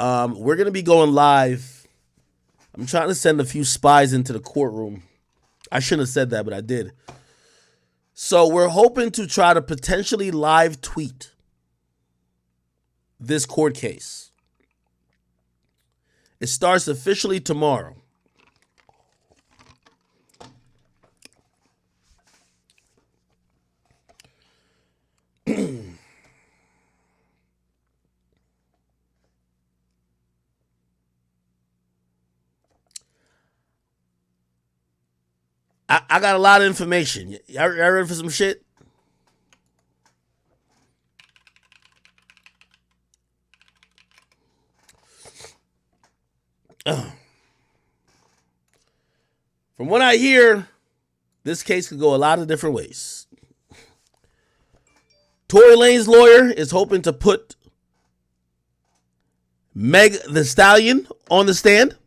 We're going to be going live. I'm trying to send a few spies into the courtroom. I shouldn't have said that, but I did. So we're hoping to try to potentially live tweet this court case. It starts officially tomorrow. I got a lot of information. Y'all ready for some shit? From what I hear, this case could go a lot of different ways. Tory Lanez's lawyer is hoping to put Meg the Stallion on the stand.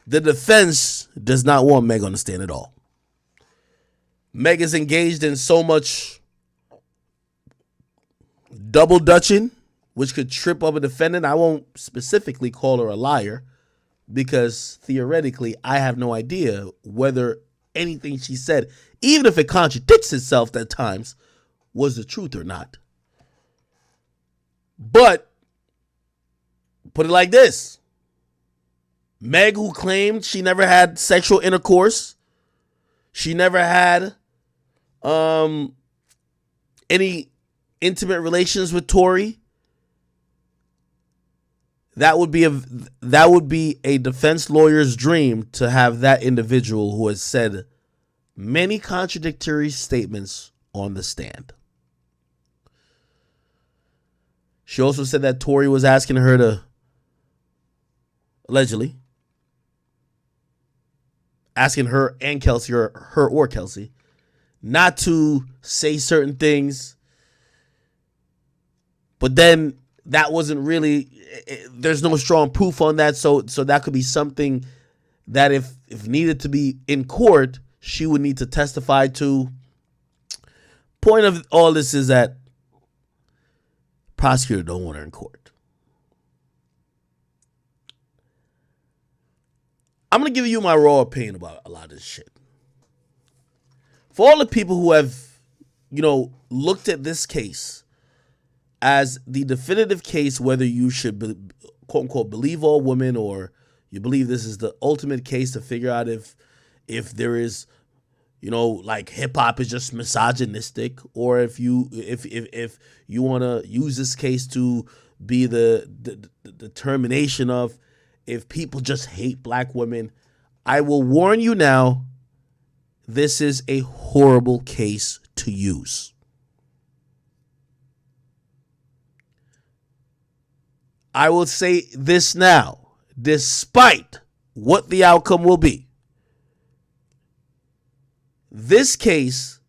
The defense does not want Meg on the stand at all. Meg is engaged in so much double dutching, which could trip up a defendant. I won't specifically call her a liar because theoretically, I have no idea whether anything she said, even if it contradicts itself at times, was the truth or not. But put it like this. Meg, who claimed she never had sexual intercourse, she never had any intimate relations with Tory, that would be a defense lawyer's dream to have that individual who has said many contradictory statements on the stand. She also said that Tory was asking her to, allegedly, asking her and Kelsey, or her or Kelsey, not to say certain things. But then that wasn't really, there's no strong proof on that. So that could be something that if needed to be in court, she would need to testify to. Point of all this is that prosecutor don't want her in court. I'm going to give you my raw opinion about a lot of this shit. For all the people who have, looked at this case as the definitive case, whether you should, quote unquote, believe all women, or you believe this is the ultimate case to figure out if there is, like hip hop is just misogynistic, or if you want to use this case to be the determination of if people just hate black women, I will warn you now, this is a horrible case to use. I will say this now, despite what the outcome will be. This case,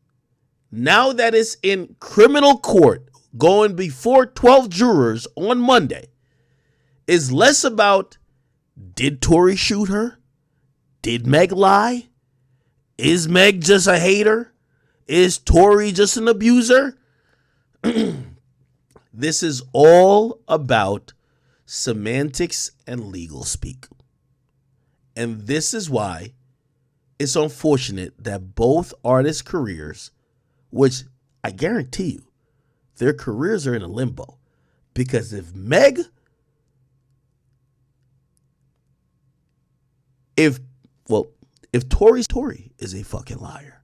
now that it's in criminal court, going before 12 jurors on Monday, is less about, did Tory shoot her? Did Meg lie? Is Meg just a hater? Is Tory just an abuser? This is all about semantics and legal speak. And this is why it's unfortunate that both artists' careers, which I guarantee you, their careers are in a limbo. Because if Tory is a fucking liar,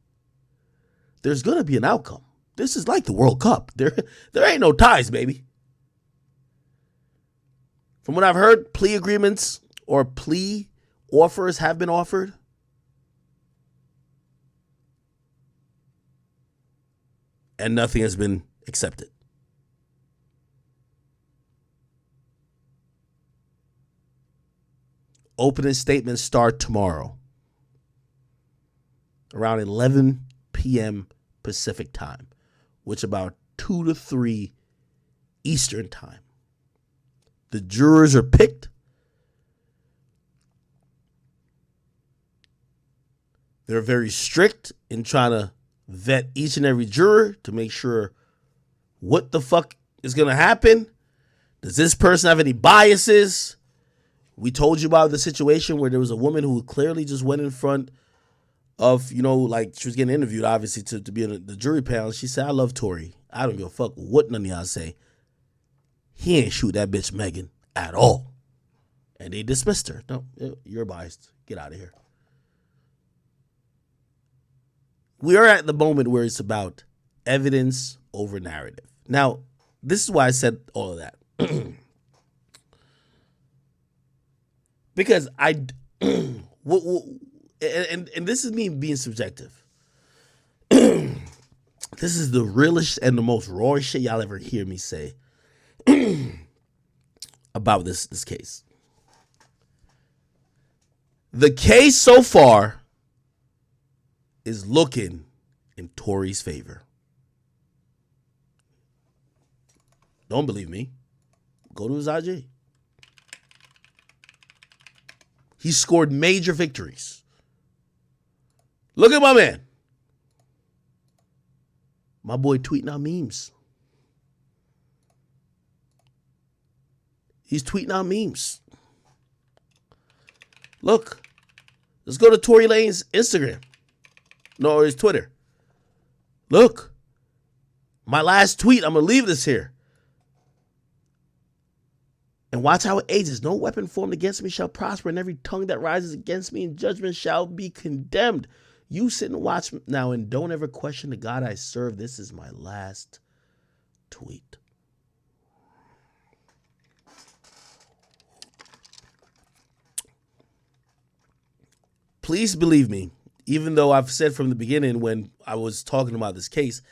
there's going to be an outcome. This is like the World Cup. There ain't no ties, baby. From what I've heard, plea agreements or plea offers have been offered. And nothing has been accepted. Opening statements start tomorrow around 11 p.m. Pacific time, which about 2 to 3 Eastern time. The jurors are picked. They're very strict in trying to vet each and every juror to make sure what the fuck is going to happen. Does this person have any biases? We told you about the situation where there was a woman who clearly just went in front of, like she was getting interviewed, obviously, to be in the jury panel. She said, I love Tory. I don't give a fuck what none of y'all say. He ain't shoot that bitch Megan at all. And they dismissed her. No, you're biased. Get out of here. We are at the moment where it's about evidence over narrative. Now, this is why I said all of that. Because and this is me being subjective. This is the realest and the most raw shit y'all ever hear me say about this case. The case so far is looking in Tory's favor. Don't believe me? Go to his IG. He scored major victories. Look at my man. My boy tweeting out memes. He's tweeting out memes. Look. Let's go to Tory Lane's Instagram. No, or his Twitter. Look. My last tweet, I'm going to leave this here. And watch how it ages. No weapon formed against me shall prosper, and every tongue that rises against me in judgment shall be condemned. You sit and watch now and don't ever question the God I serve. This is my last tweet. Please believe me, even though I've said from the beginning when I was talking about this case,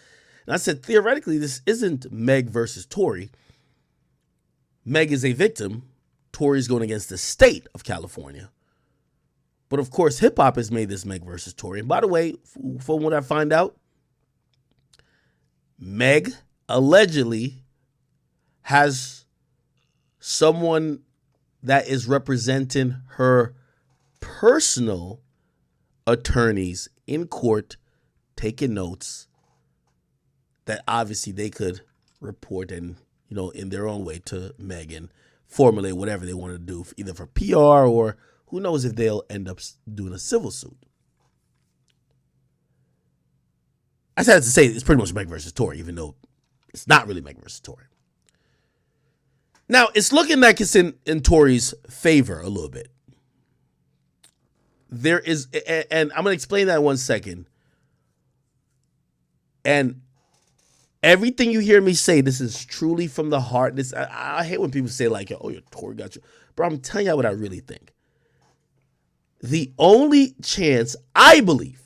and I said theoretically this isn't Meg versus Tory. Meg is a victim. Tory is going against the state of California. But of course, hip hop has made this Meg versus Tory. And by the way, from what I find out, Meg allegedly has someone that is representing her personal attorneys in court taking notes that obviously they could report and, in their own way to Meg and formulate whatever they want to do, either for PR or who knows if they'll end up doing a civil suit. I said to say it's pretty much Meg versus Tory, even though it's not really Meg versus Tory. Now, it's looking like it's in Tory's favor a little bit. There is, and I'm going to explain that in 1 second. And everything you hear me say, this is truly from the heart. I hate when people say like, oh, your Tory got you. Bro, I'm telling you what I really think. The only chance I believe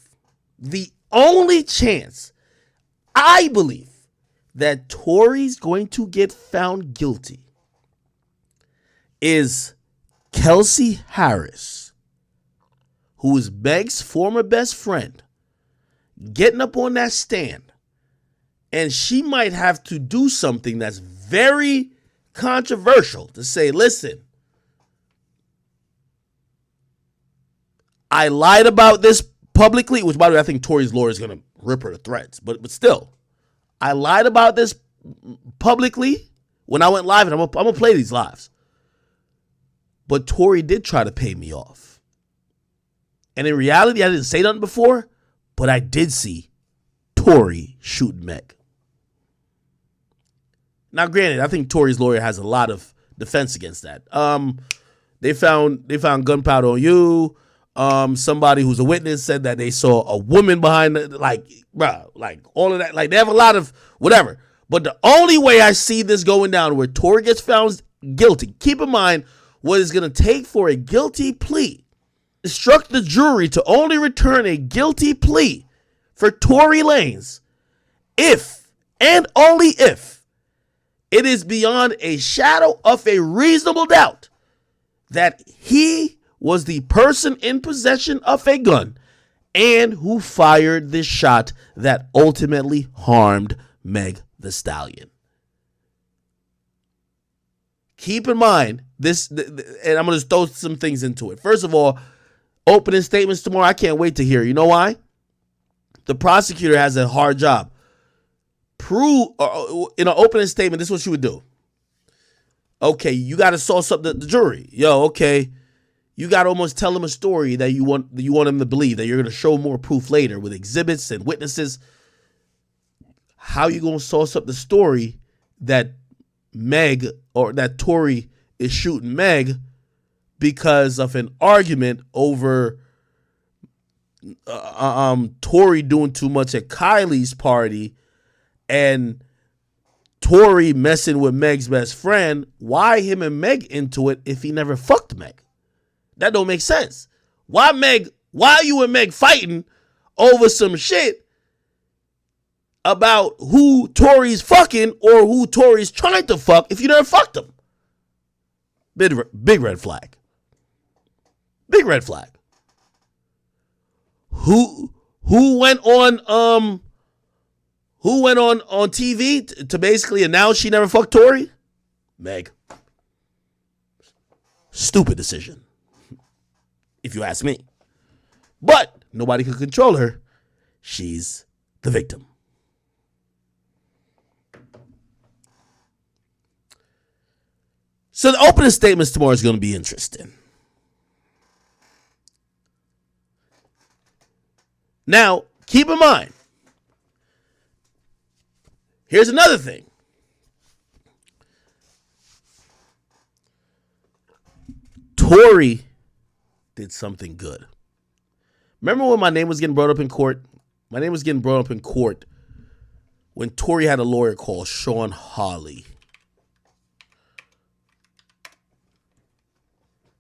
that Tory's going to get found guilty is Kelsey Harris, who is Meg's former best friend, getting up on that stand. And she might have to do something that's very controversial to say, listen, I lied about this publicly, which by the way, I think Tory's lawyer is going to rip her to threads. But still, I lied about this publicly when I went live, and I'm going to play these lives. But Tory did try to pay me off. And in reality, I didn't say nothing before, but I did see Tory shooting Meg. Now, granted, I think Tory's lawyer has a lot of defense against that. They found gunpowder on you. Somebody who's a witness said that they saw a woman behind it, like all of that. Like, they have a lot of whatever. But the only way I see this going down where Tory gets found guilty, keep in mind what it's going to take for a guilty plea. Instruct the jury to only return a guilty plea for Tory Lanez if and only if it is beyond a shadow of a reasonable doubt that he was the person in possession of a gun and who fired this shot that ultimately harmed Meg Thee Stallion. Keep in mind this, and I'm going to throw some things into it. First of all, opening statements tomorrow, I can't wait to hear. You know why? The prosecutor has a hard job. Prove in an opening statement, this is what she would do. Okay, you got to sauce up the jury. Yo, okay, you got to almost tell them a story that you want them to believe, that you're going to show more proof later with exhibits and witnesses. How you going to sauce up the story that Meg or that Tory is shooting Meg because of an argument over Tory doing too much at Kylie's party and Tory messing with Meg's best friend? Why him and Meg into it if he never fucked Meg? That don't make sense. Why you and Meg fighting over some shit about who Tory's fucking or who Tory's trying to fuck if you never fucked him? Big red flag. Big red flag. Who went on TV to basically announce she never fucked Tory? Meg. Stupid decision, if you ask me. But nobody can control her. She's the victim. So the opening statements tomorrow is going to be interesting. Now, keep in mind, here's another thing. Tory did something good. Remember when my name was getting brought up in court? My name was getting brought up in court when Tory had a lawyer called Sean Hawley.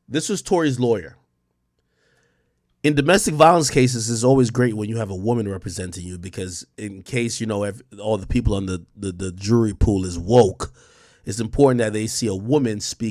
This was Tory's lawyer. In domestic violence cases, it's always great when you have a woman representing you because in case, all the people on the jury pool is woke, it's important that they see a woman speak